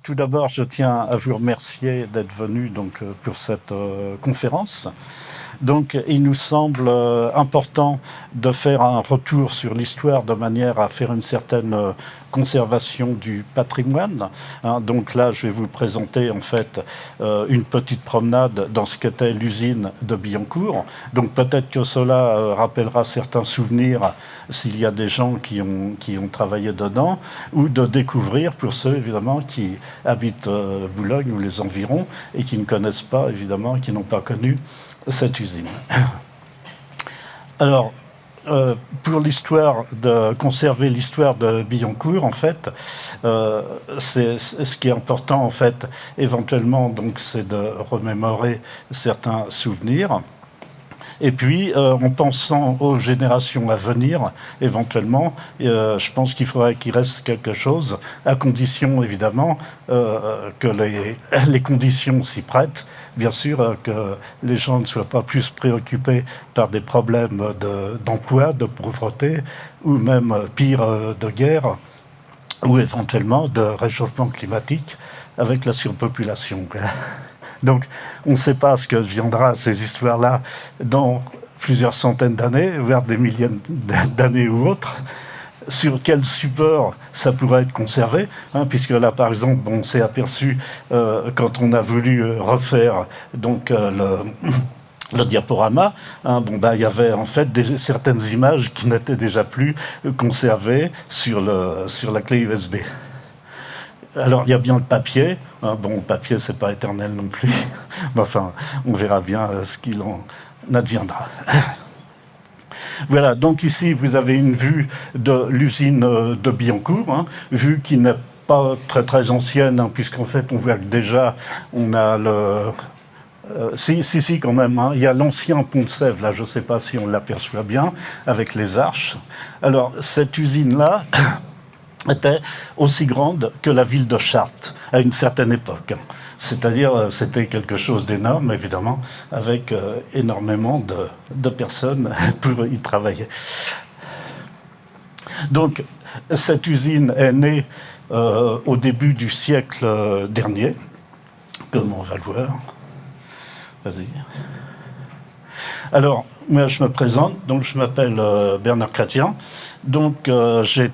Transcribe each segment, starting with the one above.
Tout d'abord, je tiens à vous remercier d'être venu pour cette conférence. Donc, il nous semble important de faire un retour sur l'histoire de manière à faire une certaine conservation du patrimoine. Donc là, je vais vous présenter en fait une petite promenade dans ce qu'était l'usine de Billancourt. Donc peut-être que cela rappellera certains souvenirs s'il y a des gens qui ont travaillé dedans, ou de découvrir pour ceux évidemment qui habitent Boulogne ou les environs et qui ne connaissent pas évidemment, qui n'ont pas connu cette usine. Alors, pour l'histoire de conserver l'histoire de Billancourt, en fait, ce qui est important, en fait, éventuellement, donc, c'est de remémorer certains souvenirs. Et puis, en pensant aux générations à venir, éventuellement, je pense qu'il faudrait qu'il reste quelque chose, à condition, évidemment, que les conditions s'y prêtent. Bien sûr, que les gens ne soient pas plus préoccupés par des problèmes d'emploi, de pauvreté, ou même pire, de guerre, ou éventuellement de réchauffement climatique avec la surpopulation. Donc, on ne sait pas ce que viendra ces histoires-là dans plusieurs centaines d'années, voire des milliers d'années ou autres. Sur quel support ça pourrait être conservé, puisque là, par exemple, on s'est aperçu quand on a voulu refaire donc le diaporama, il y avait en fait certaines images qui n'étaient déjà plus conservées sur la clé USB. Alors, il y a bien le papier. Le papier, c'est pas éternel non plus. Mais enfin, on verra bien ce qu'il en adviendra. Voilà, donc ici, vous avez une vue de l'usine de Billancourt, vue qui n'est pas très très ancienne, puisqu'en fait, on voit que déjà, on a le... Si, quand même. Il y a l'ancien pont de Sèvres, là, je ne sais pas si on l'aperçoit bien, avec les arches. Alors, cette usine-là était aussi grande que la ville de Chartres à une certaine époque. C'est-à-dire, c'était quelque chose d'énorme, évidemment, avec énormément de personnes pour y travailler. Donc, cette usine est née au début du siècle dernier, comme on va le voir. Vas-y. Alors, moi, je me présente, donc je m'appelle Bernard Chrétien. Donc, j'ai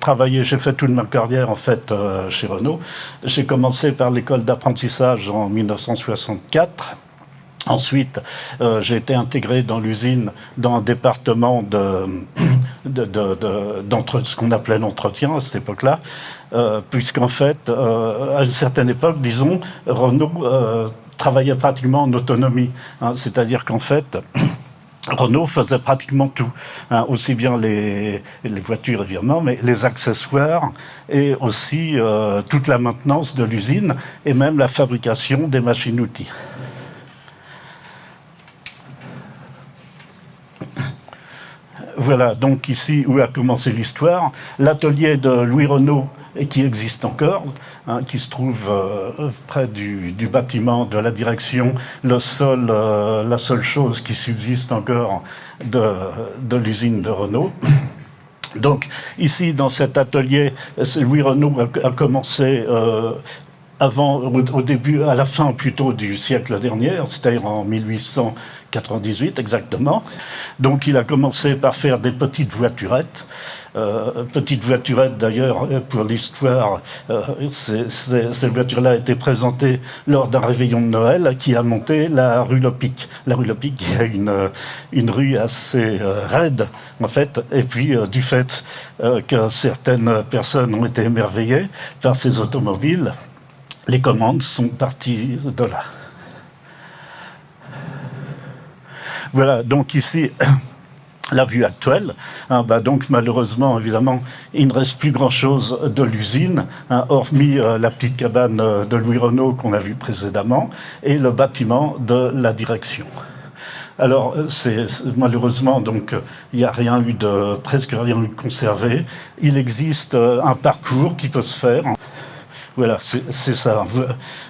fait toute ma carrière, en fait, chez Renault. J'ai commencé par l'école d'apprentissage en 1964. Ensuite, j'ai été intégré dans l'usine, dans un département ce qu'on appelait l'entretien à cette époque-là, puisqu'en fait, à une certaine époque, disons, Renault travaillait pratiquement en autonomie. C'est-à-dire qu'en fait... Renault faisait pratiquement tout, aussi bien les voitures évidemment, mais les accessoires et aussi toute la maintenance de l'usine et même la fabrication des machines-outils. Voilà donc ici où a commencé l'histoire, l'atelier de Louis Renault, et qui existe encore, qui se trouve près du bâtiment de la direction, la seule chose qui subsiste encore de l'usine de Renault. Donc ici, dans cet atelier, Louis Renault a commencé au début, à la fin plutôt du siècle dernier, c'est-à-dire en 1898 exactement. Donc il a commencé par faire des petites voiturettes. Petite voiturette d'ailleurs, pour l'histoire, cette voiture-là a été présentée lors d'un réveillon de Noël qui a monté la rue Lepic. La rue Lepic, qui est une rue assez raide, en fait, et puis du fait que certaines personnes ont été émerveillées par ces automobiles, les commandes sont parties de là. Voilà, donc ici... la vue actuelle, donc malheureusement, évidemment, il ne reste plus grand-chose de l'usine, hormis la petite cabane de Louis Renault qu'on a vue précédemment, et le bâtiment de la direction. Alors, malheureusement, donc, il n'y a presque rien eu de conservé. Il existe un parcours qui peut se faire. Voilà, c'est ça,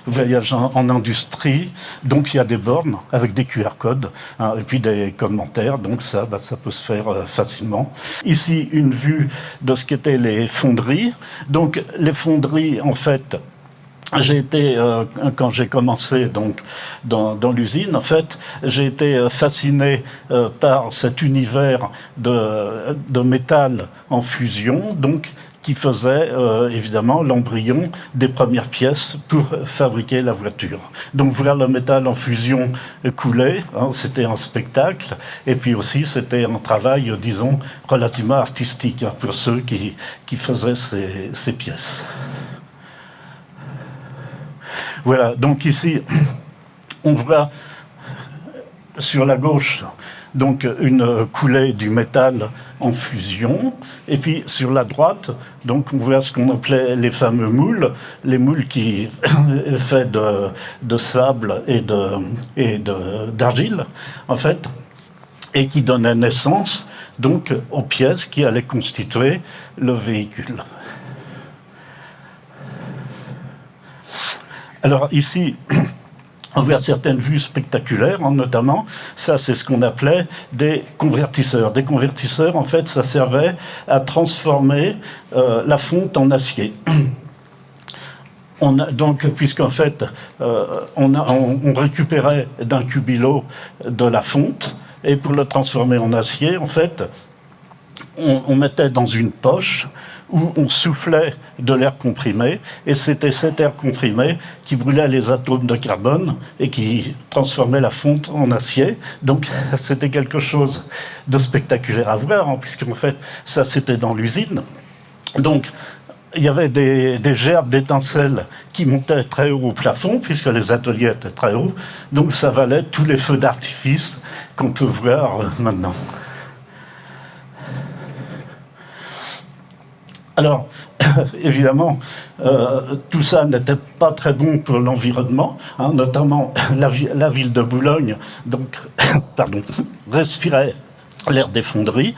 voyage en industrie. Donc il y a des bornes avec des QR codes et puis des commentaires, donc ça peut se faire facilement. Ici, une vue de ce qu'étaient les fonderies. Donc les fonderies, en fait, j'ai été, quand j'ai commencé donc dans l'usine, en fait, j'ai été fasciné par cet univers de métal en fusion, donc qui faisait évidemment l'embryon des premières pièces pour fabriquer la voiture. Donc voir le métal en fusion couler, hein, c'était un spectacle, et puis aussi c'était un travail, disons, relativement artistique hein, pour ceux qui faisaient ces pièces. Voilà, donc ici, on voit sur la gauche donc une coulée du métal en fusion, et puis sur la droite, donc on voit ce qu'on appelait les fameux moules, les moules qui faits de sable et d'argile, en fait, et qui donnaient naissance donc aux pièces qui allaient constituer le véhicule. Alors ici, on voit certaines vues spectaculaires, hein, notamment, ça c'est ce qu'on appelait des convertisseurs. Des convertisseurs, en fait, ça servait à transformer la fonte en acier. Donc, puisqu'en fait, on récupérait d'un cubilo de la fonte, et pour le transformer en acier, en fait, on mettait dans une poche où on soufflait de l'air comprimé, et c'était cet air comprimé qui brûlait les atomes de carbone et qui transformait la fonte en acier. Donc c'était quelque chose de spectaculaire à voir, hein, puisqu'en fait, ça c'était dans l'usine. Donc il y avait des gerbes d'étincelles qui montaient très haut au plafond, puisque les ateliers étaient très hauts, donc ça valait tous les feux d'artifice qu'on peut voir maintenant. Alors, évidemment, tout ça n'était pas très bon pour l'environnement, hein, notamment la ville de Boulogne, donc, respirait l'air des fonderies.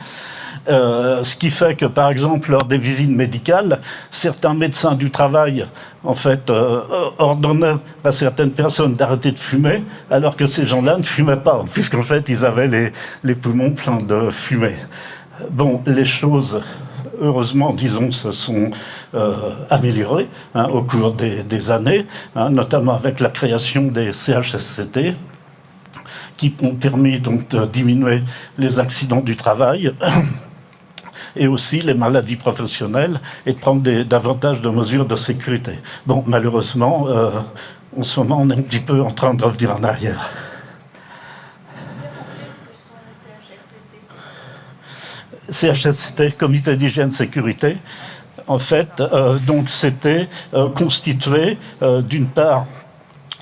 Ce qui fait que, par exemple, lors des visites médicales, certains médecins du travail, en fait, ordonnaient à certaines personnes d'arrêter de fumer, alors que ces gens-là ne fumaient pas, puisqu'en fait, ils avaient les poumons pleins de fumée. Bon, les choses, heureusement, disons, se sont améliorées hein, au cours des années, hein, notamment avec la création des CHSCT, qui ont permis donc de diminuer les accidents du travail et aussi les maladies professionnelles et de prendre davantage de mesures de sécurité. Bon, malheureusement, en ce moment, on est un petit peu en train de revenir en arrière. CHSCT, Comité d'hygiène sécurité, en fait, donc c'était constitué d'une part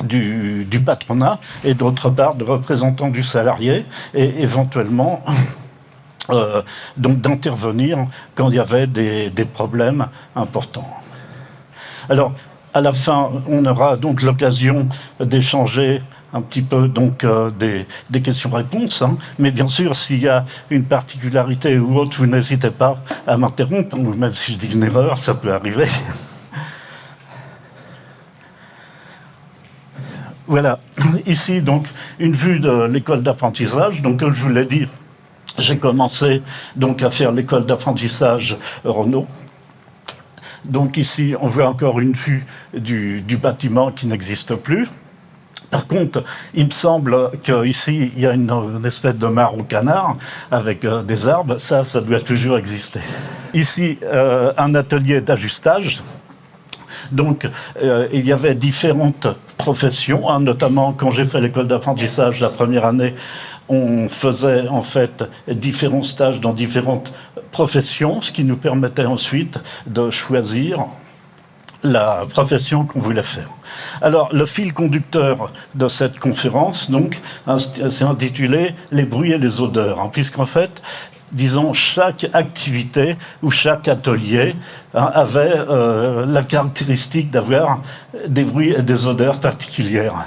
du patronat et d'autre part de représentants du salarié et éventuellement donc d'intervenir quand il y avait des problèmes importants. Alors, à la fin, on aura donc l'occasion d'échanger un petit peu donc des questions-réponses, hein. Mais bien sûr, s'il y a une particularité ou autre, vous n'hésitez pas à m'interrompre, ou même si je dis une erreur, ça peut arriver. Voilà, ici donc une vue de l'école d'apprentissage. Donc comme je vous l'ai dit, j'ai commencé donc à faire l'école d'apprentissage Renault. Donc ici, on voit encore une vue du bâtiment qui n'existe plus. Par contre, il me semble qu'ici, il y a une espèce de mare au canard avec des arbres. Ça doit toujours exister. Ici, un atelier d'ajustage. Donc, il y avait différentes professions, hein, notamment quand j'ai fait l'école d'apprentissage la première année, on faisait en fait différents stages dans différentes professions, ce qui nous permettait ensuite de choisir la profession qu'on voulait faire. Alors, le fil conducteur de cette conférence, donc, c'est intitulé « Les bruits et les odeurs hein, », puisqu'en fait, disons, chaque activité ou chaque atelier hein, avait la caractéristique d'avoir des bruits et des odeurs particulières.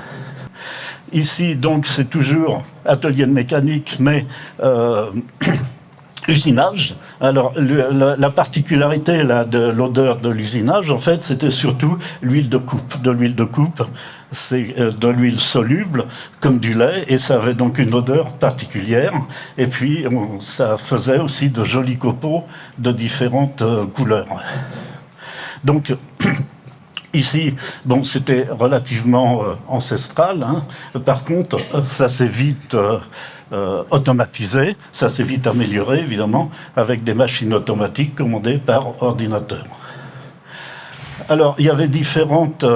Ici, donc, c'est toujours atelier de mécanique, mais usinage. Alors, la particularité là, de l'odeur de l'usinage, en fait, c'était surtout l'huile de coupe. De l'huile de coupe, c'est de l'huile soluble, comme du lait, et ça avait donc une odeur particulière. Et puis, ça faisait aussi de jolis copeaux de différentes couleurs. Donc, Ici, bon, c'était relativement ancestral. Hein. Par contre, ça s'est vite automatisé, ça s'est vite amélioré, évidemment, avec des machines automatiques commandées par ordinateur. Alors, il y avait différentes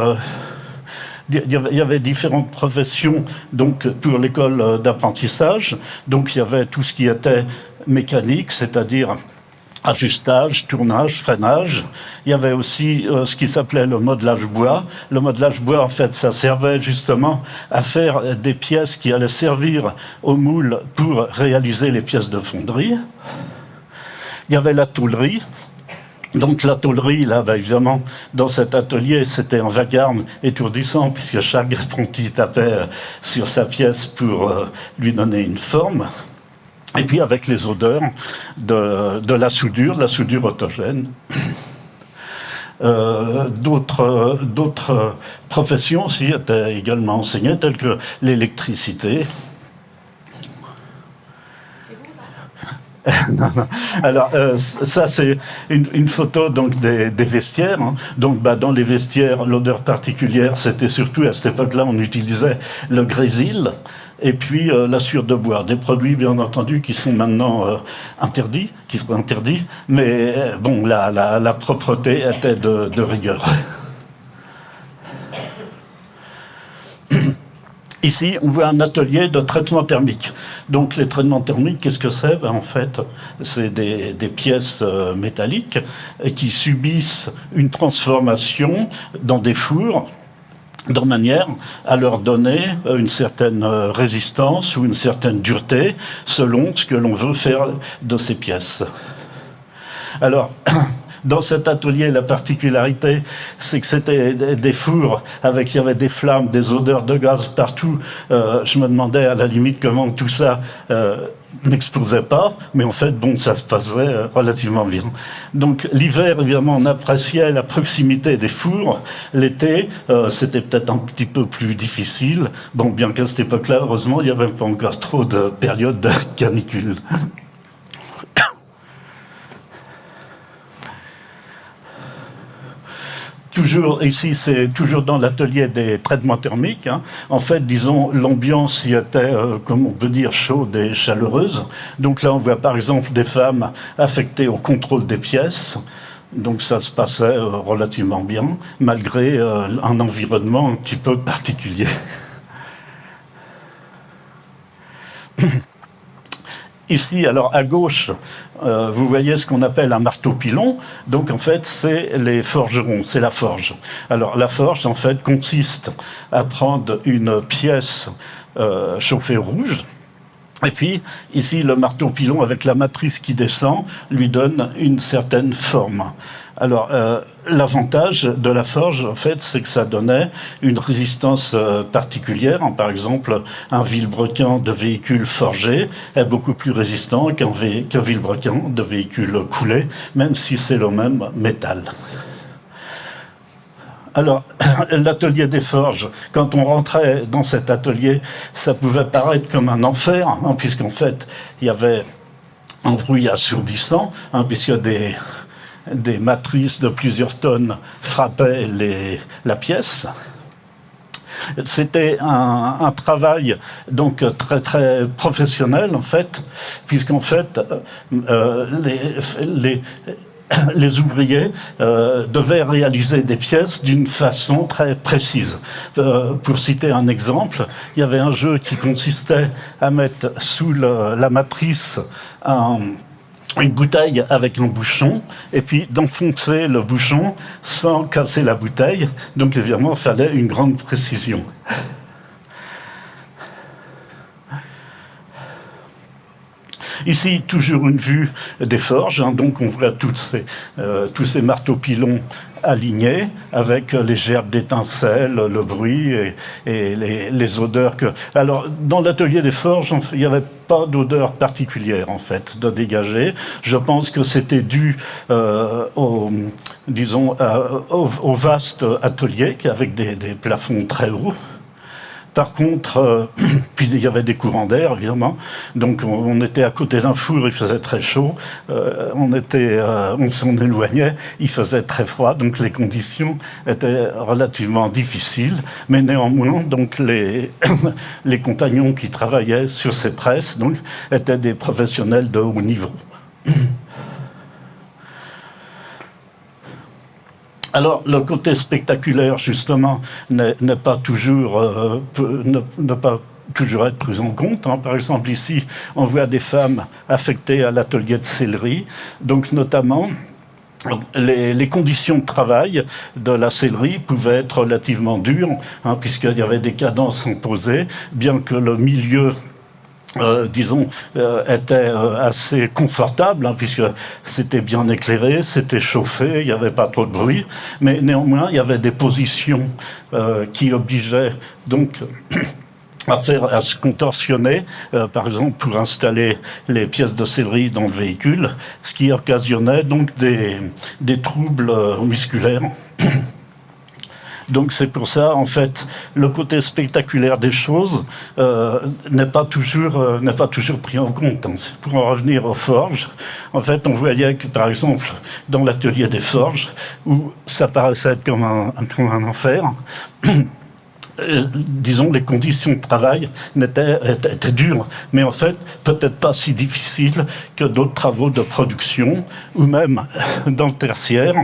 professions donc, pour l'école d'apprentissage. Donc, il y avait tout ce qui était mécanique, c'est-à-dire ajustage, tournage, freinage. Il y avait aussi ce qui s'appelait le modelage bois. Le modelage bois, en fait, ça servait justement à faire des pièces qui allaient servir au moule pour réaliser les pièces de fonderie. Il y avait la tôlerie. Donc la tôlerie, là, évidemment, dans cet atelier, c'était un vacarme étourdissant, puisque chaque apprenti tapait sur sa pièce pour lui donner une forme. Et puis avec les odeurs de la soudure autogène. D'autres professions aussi étaient également enseignées, telles que l'électricité. Non, non. Alors, ça, c'est une photo donc, des vestiaires. Hein. Donc, dans les vestiaires, l'odeur particulière, c'était surtout, à cette époque-là, on utilisait le grésil et puis la sueur de bois. Des produits, bien entendu, qui sont maintenant interdits, qui sont interdits, mais bon, la propreté était de rigueur. Ici, on voit un atelier de traitement thermique. Donc, les traitements thermiques, qu'est-ce que c'est ? En fait, c'est des pièces métalliques qui subissent une transformation dans des fours de manière à leur donner une certaine résistance ou une certaine dureté selon ce que l'on veut faire de ces pièces. Alors, dans cet atelier, la particularité, c'est que c'était des fours avec, il y avait des flammes, des odeurs de gaz partout. Je me demandais à la limite comment tout ça n'explosait pas, mais en fait, bon, ça se passait relativement bien. Donc l'hiver, évidemment, on appréciait la proximité des fours. L'été, c'était peut-être un petit peu plus difficile. Bon, bien qu'à cette époque-là, heureusement, il n'y avait pas encore trop de périodes de canicule. Toujours ici, c'est toujours dans l'atelier des traitements thermiques. Hein. En fait, disons, l'ambiance y était, comme on peut dire, chaude et chaleureuse. Donc là, on voit par exemple des femmes affectées au contrôle des pièces. Donc ça se passait relativement bien, malgré un environnement un petit peu particulier. Ici, alors à gauche, vous voyez ce qu'on appelle un marteau-pilon. Donc en fait, c'est les forgerons, c'est la forge. Alors la forge, en fait, consiste à prendre une pièce chauffée au rouge. Et puis, ici, le marteau-pilon, avec la matrice qui descend, lui donne une certaine forme. Alors, l'avantage de la forge, en fait, c'est que ça donnait une résistance particulière. Par exemple, un vilebrequin de véhicule forgé est beaucoup plus résistant qu'un vilebrequin de véhicule coulé, même si c'est le même métal. Alors, l'atelier des forges, quand on rentrait dans cet atelier, ça pouvait paraître comme un enfer, hein, puisqu'en fait, il y avait un bruit assourdissant, hein, puisque des matrices de plusieurs tonnes frappaient la pièce. C'était un travail donc très très professionnel en fait, puisqu'en fait les ouvriers devaient réaliser des pièces d'une façon très précise. Pour citer un exemple, il y avait un jeu qui consistait à mettre sous la matrice une bouteille avec un bouchon, et puis d'enfoncer le bouchon sans casser la bouteille. Donc évidemment, il fallait une grande précision. Ici, toujours une vue des forges, hein, donc on voit tous ces marteaux-pilons alignés avec les gerbes d'étincelles, le bruit et les odeurs que... Alors, dans l'atelier des forges, il n'y avait pas d'odeur particulière, en fait, de dégager. Je pense que c'était dû au vaste atelier avec des plafonds très hauts. Par contre, puis il y avait des courants d'air, évidemment. Donc on était à côté d'un four, il faisait très chaud. On s'en éloignait, il faisait très froid. Donc les conditions étaient relativement difficiles. Mais néanmoins, donc les compagnons qui travaillaient sur ces presses donc, étaient des professionnels de haut niveau. Alors, le côté spectaculaire, justement, n'est pas toujours, ne pas toujours être pris en compte. Hein. Par exemple, ici, on voit des femmes affectées à l'atelier de sellerie, donc notamment. Les conditions de travail de la sellerie pouvaient être relativement dures, hein, puisqu'il y avait des cadences imposées, bien que le milieu était assez confortable, hein, puisque c'était bien éclairé, c'était chauffé, il n'y avait pas trop de bruit, mais néanmoins, il y avait des positions qui obligeaient donc à se contorsionner, par exemple pour installer les pièces de sellerie dans le véhicule, ce qui occasionnait donc des troubles musculaires. Donc c'est pour ça, en fait, le côté spectaculaire des choses n'est pas toujours pris en compte. Pour en revenir aux forges, en fait, on voyait que, par exemple, dans l'atelier des forges, où ça paraissait être comme un enfer, disons, les conditions de travail étaient dures, mais en fait, peut-être pas si difficiles que d'autres travaux de production, ou même dans le tertiaire,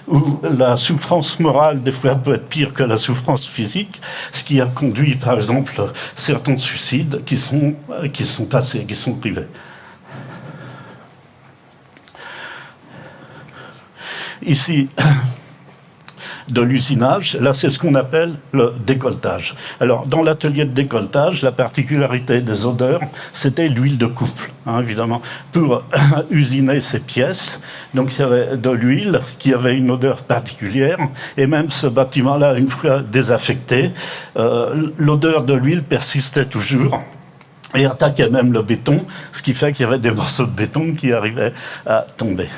où la souffrance morale, des fois, peut être pire que la souffrance physique, ce qui a conduit, par exemple, certains suicides qui sont privés. Ici, de l'usinage, là c'est ce qu'on appelle le décolletage. Alors dans l'atelier de décolletage, la particularité des odeurs, c'était l'huile de couple, hein, évidemment. Pour usiner ces pièces, donc il y avait de l'huile qui avait une odeur particulière, et même ce bâtiment-là, une fois désaffecté, l'odeur de l'huile persistait toujours et attaquait même le béton, ce qui fait qu'il y avait des morceaux de béton qui arrivaient à tomber.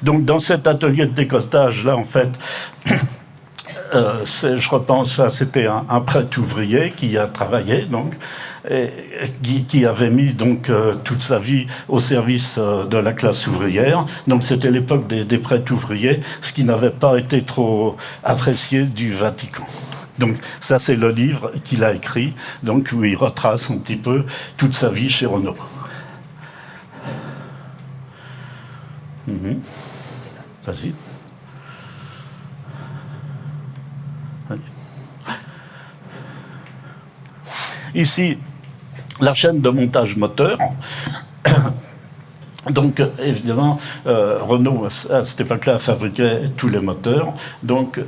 Donc, dans cet atelier de décolletage-là, en fait, je repense, là, c'était un prêtre ouvrier qui a travaillé, donc, et qui avait mis donc toute sa vie au service de la classe ouvrière. Donc, c'était l'époque des prêtres ouvriers, ce qui n'avait pas été trop apprécié du Vatican. Donc, ça, c'est le livre qu'il a écrit, donc, où il retrace un petit peu toute sa vie chez Renault. Vas-y. Ici, la chaîne de montage moteur. Donc, évidemment, Renault, à cette époque-là, fabriquait tous les moteurs. Donc,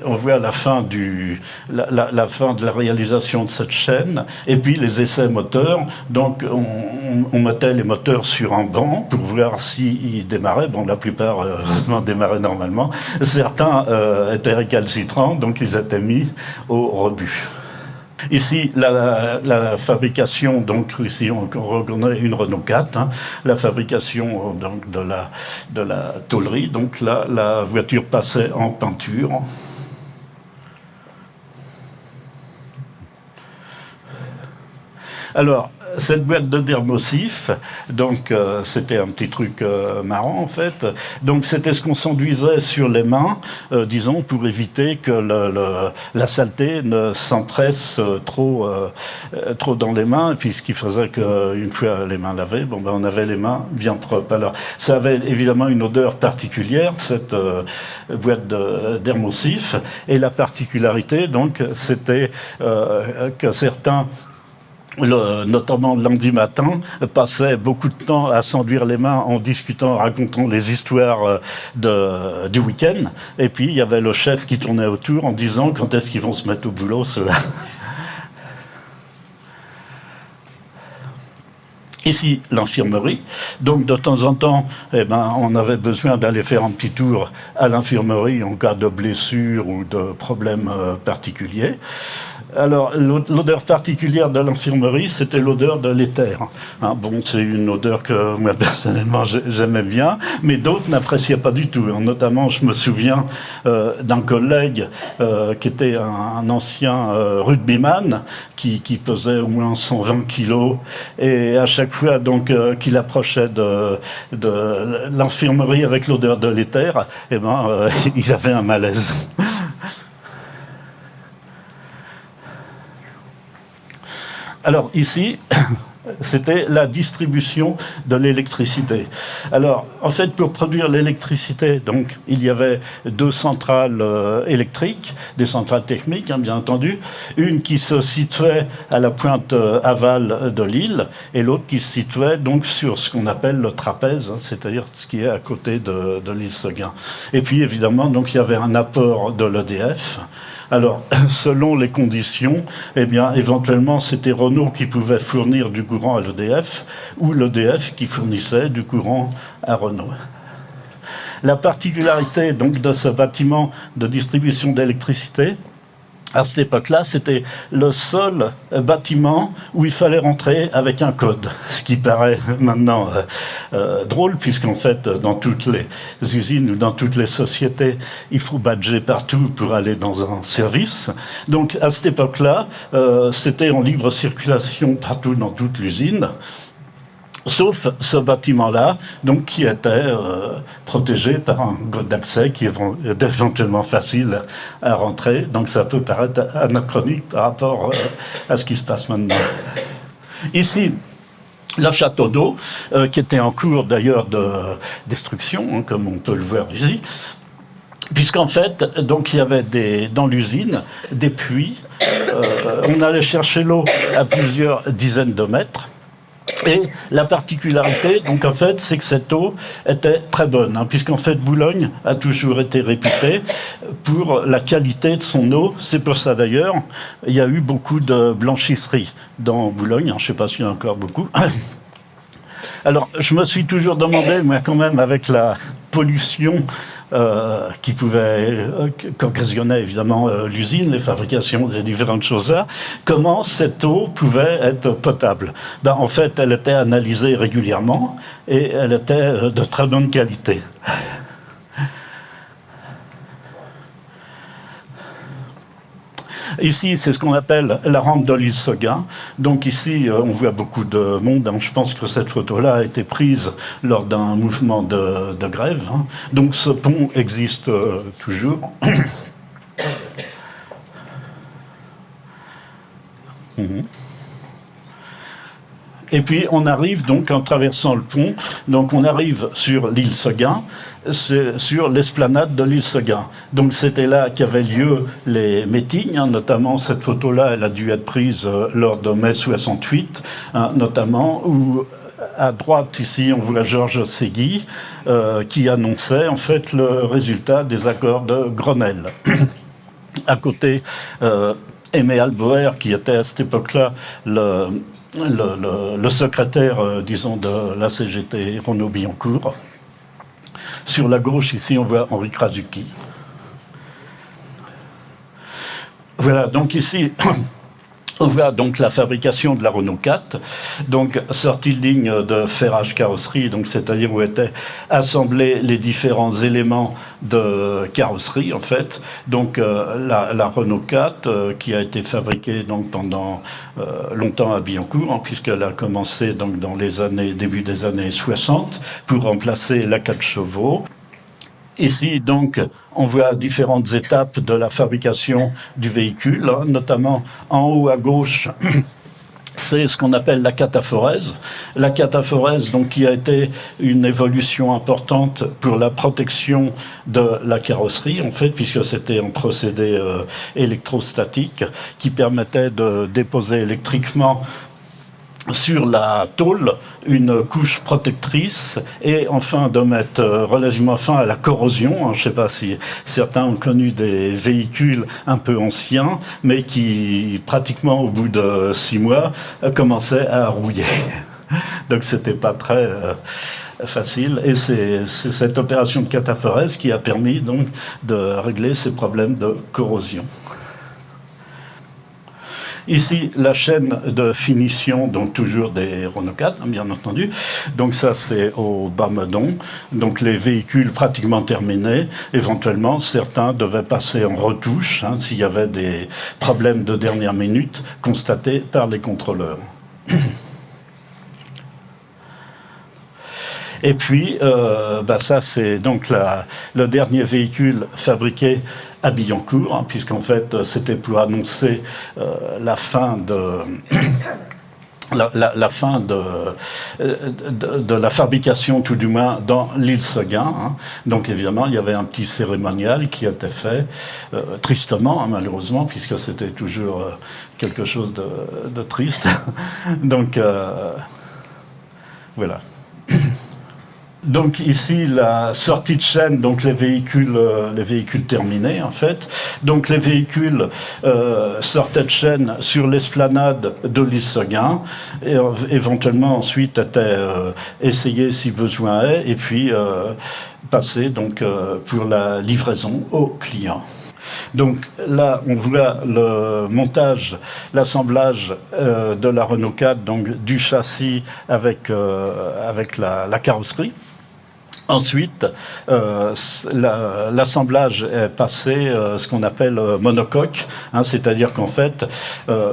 on voit la fin de la réalisation de cette chaîne, et puis les essais moteurs. Donc, on mettait les moteurs sur un banc pour voir s'ils démarraient. Bon, la plupart, heureusement, démarraient normalement. Certains étaient récalcitrants, donc ils étaient mis au rebut. Ici, la fabrication, donc ici on reconnaît une Renault 4, hein, la fabrication donc, de la tôlerie, donc là la voiture passait en peinture. Alors, cette boîte de dermosif, donc c'était un petit truc marrant en fait. Donc c'était ce qu'on s'enduisait sur les mains, disons, pour éviter que la saleté ne s'empresse trop dans les mains, et puis ce qui faisait qu'une fois les mains lavées, bon, ben, on avait les mains bien propres. Alors ça avait évidemment une odeur particulière, cette boîte de dermosif, et la particularité donc c'était que certains notamment le lundi matin, passait beaucoup de temps à s'enduire les mains en discutant, racontant les histoires du week-end. Et puis, il y avait le chef qui tournait autour en disant quand est-ce qu'ils vont se mettre au boulot, ceux-là. Ici, l'infirmerie. Donc, de temps en temps, on avait besoin d'aller faire un petit tour à l'infirmerie en cas de blessure ou de problème particulier. Alors, l'odeur particulière de l'infirmerie, c'était l'odeur de l'éther. Hein, bon, c'est une odeur que moi, personnellement, j'aimais bien, mais d'autres n'appréciaient pas du tout. Notamment, je me souviens d'un collègue qui était un ancien rugbyman, qui pesait au moins 120 kilos, et à chaque fois donc qu'il approchait de l'infirmerie avec l'odeur de l'éther, eh ben, ils avaient un malaise. Alors ici, c'était la distribution de l'électricité. Alors, en fait, pour produire l'électricité, donc, il y avait deux centrales électriques, des centrales thermiques, hein, bien entendu, une qui se situait à la pointe aval de l'île, et l'autre qui se situait donc sur ce qu'on appelle le trapèze, hein, c'est-à-dire ce qui est à côté de l'île Seguin. Et puis, évidemment, donc, il y avait un apport de l'EDF. Alors, selon les conditions, eh bien, éventuellement, c'était Renault qui pouvait fournir du courant à l'EDF ou l'EDF qui fournissait du courant à Renault. La particularité donc, de ce bâtiment de distribution d'électricité, à cette époque-là, c'était le seul bâtiment où il fallait rentrer avec un code. Ce qui paraît maintenant drôle, puisqu'en fait, dans toutes les usines ou dans toutes les sociétés, il faut badger partout pour aller dans un service. Donc, à cette époque-là, c'était en libre circulation partout dans toute l'usine. Sauf ce bâtiment-là, donc qui était protégé par un code d'accès qui est éventuellement facile à rentrer. Donc ça peut paraître anachronique par rapport à ce qui se passe maintenant. Ici, le château d'eau, qui était en cours d'ailleurs de destruction, hein, comme on peut le voir ici. Puisqu'en fait, donc il y avait dans l'usine des puits. On allait chercher l'eau à plusieurs dizaines de mètres. Et la particularité, donc en fait, c'est que cette eau était très bonne, hein, puisqu'en fait Boulogne a toujours été réputée pour la qualité de son eau. C'est pour ça d'ailleurs, il y a eu beaucoup de blanchisseries dans Boulogne, hein, je ne sais pas s'il y en a encore beaucoup. Alors, je me suis toujours demandé, mais quand même avec la pollution qu'occasionnait évidemment l'usine, les fabrications des différentes choses-là, comment cette eau pouvait être potable. Ben, en fait, elle était analysée régulièrement et elle était de très bonne qualité. Ici, c'est ce qu'on appelle la rampe de l'île Seguin. Donc ici, on voit beaucoup de monde. Je pense que cette photo-là a été prise lors d'un mouvement de grève. Donc ce pont existe toujours. Et puis on arrive donc en traversant le pont, donc on arrive sur l'île Seguin, sur l'esplanade de l'île Seguin. Donc c'était là qu'avaient lieu les meetings, hein, notamment cette photo-là, elle a dû être prise lors de mai 68, hein, notamment, où à droite ici on voit Georges Ségui qui annonçait en fait le résultat des accords de Grenelle. À côté, Aimé Alboer, qui était à cette époque-là le secrétaire, disons, de la CGT, Renaud-Billancourt. Sur la gauche, ici, on voit Henri Krasuki. Voilà, donc ici, on voit donc la fabrication de la Renault 4, donc sortie de ligne de ferrage carrosserie, donc c'est-à-dire où étaient assemblés les différents éléments de carrosserie en fait. Donc la Renault 4 qui a été fabriquée donc pendant longtemps à Billancourt, hein, puisqu'elle a commencé donc dans les début des années 60 pour remplacer la 4 chevaux. Ici, donc, on voit différentes étapes de la fabrication du véhicule, hein, notamment en haut à gauche, c'est ce qu'on appelle la cataphorèse. La cataphorèse, donc, qui a été une évolution importante pour la protection de la carrosserie, en fait, puisque c'était un procédé électrostatique qui permettait de déposer électriquement sur la tôle une couche protectrice et enfin de mettre relativement fin à la corrosion. Je ne sais pas si certains ont connu des véhicules un peu anciens, mais qui pratiquement au bout de 6 mois commençaient à rouiller. Donc c'était pas très facile. Et c'est cette opération de cataphorèse qui a permis donc de régler ces problèmes de corrosion. Ici, la chaîne de finition, donc toujours des Renault 4, bien entendu. Donc ça, c'est au Bas-Meudon. Donc les véhicules pratiquement terminés. Éventuellement, certains devaient passer en retouche s'il y avait des problèmes de dernière minute constatés par les contrôleurs. Et puis, ça, c'est donc le dernier véhicule fabriqué à Billancourt, puisqu'en fait, c'était pour annoncer la fin de... La fin de la fabrication, tout du moins, dans l'île Seguin. Donc, évidemment, il y avait un petit cérémonial qui était fait, tristement, malheureusement, puisque c'était toujours quelque chose de triste. Donc, voilà. Donc ici, la sortie de chaîne, donc les véhicules terminés en fait. Donc les véhicules sortaient de chaîne sur l'esplanade de l'île Seguin et éventuellement ensuite étaient essayés si besoin est et puis passés donc pour la livraison aux clients. Donc là, on voit le montage, l'assemblage de la Renault 4, donc du châssis avec la carrosserie. Ensuite, l'assemblage est passé ce qu'on appelle monocoque, c'est-à-dire qu'en fait,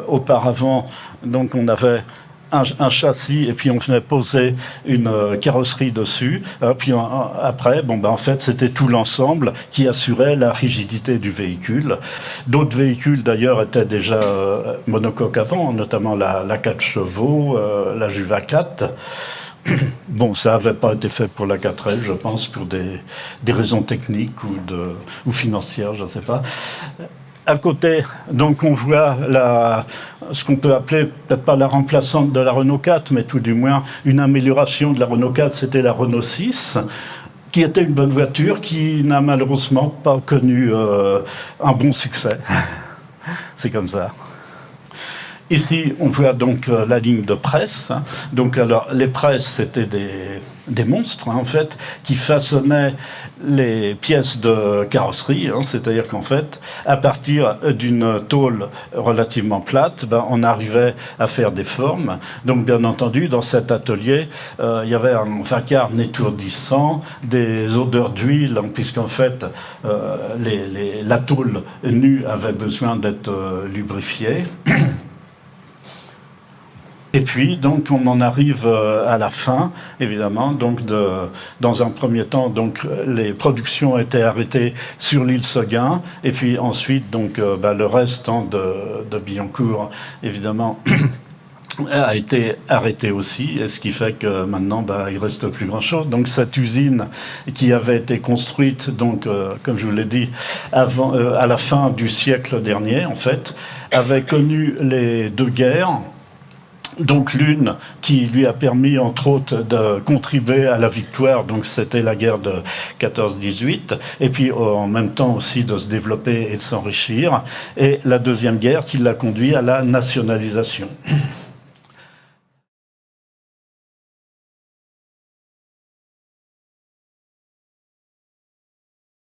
auparavant, donc on avait un châssis et puis on venait poser une carrosserie dessus. Puis après, en fait, c'était tout l'ensemble qui assurait la rigidité du véhicule. D'autres véhicules, d'ailleurs, étaient déjà monocoques avant, notamment la 4 chevaux, la Juva 4. Bon, ça n'avait pas été fait pour la 4L, je pense, pour des raisons techniques ou financières, je ne sais pas. À côté, donc, on voit ce qu'on peut appeler, peut-être pas la remplaçante de la Renault 4, mais tout du moins une amélioration de la Renault 4, c'était la Renault 6, qui était une bonne voiture, qui n'a malheureusement pas connu un bon succès. C'est comme ça. Ici, on voit donc la ligne de presse. Donc, alors, les presses, c'était des monstres, en fait, qui façonnaient les pièces de carrosserie. C'est-à-dire qu'en fait, à partir d'une tôle relativement plate, on arrivait à faire des formes. Donc, bien entendu, dans cet atelier, il y avait un vacarme étourdissant, des odeurs d'huile, puisqu'en fait, la tôle nue avait besoin d'être lubrifiée. Et puis, donc, on en arrive à la fin, évidemment. Donc, dans un premier temps, donc, les productions étaient arrêtées sur l'île Seguin. Et puis ensuite, donc, le reste de Billancourt, évidemment, a été arrêté aussi. Et ce qui fait que maintenant, il reste plus grand-chose. Donc, cette usine qui avait été construite, donc, comme je vous l'ai dit, à la fin du siècle dernier, en fait, avait connu les deux guerres. Donc l'une qui lui a permis, entre autres, de contribuer à la victoire, donc c'était la guerre de 14-18, et puis en même temps aussi de se développer et de s'enrichir, et la deuxième guerre qui l'a conduit à la nationalisation.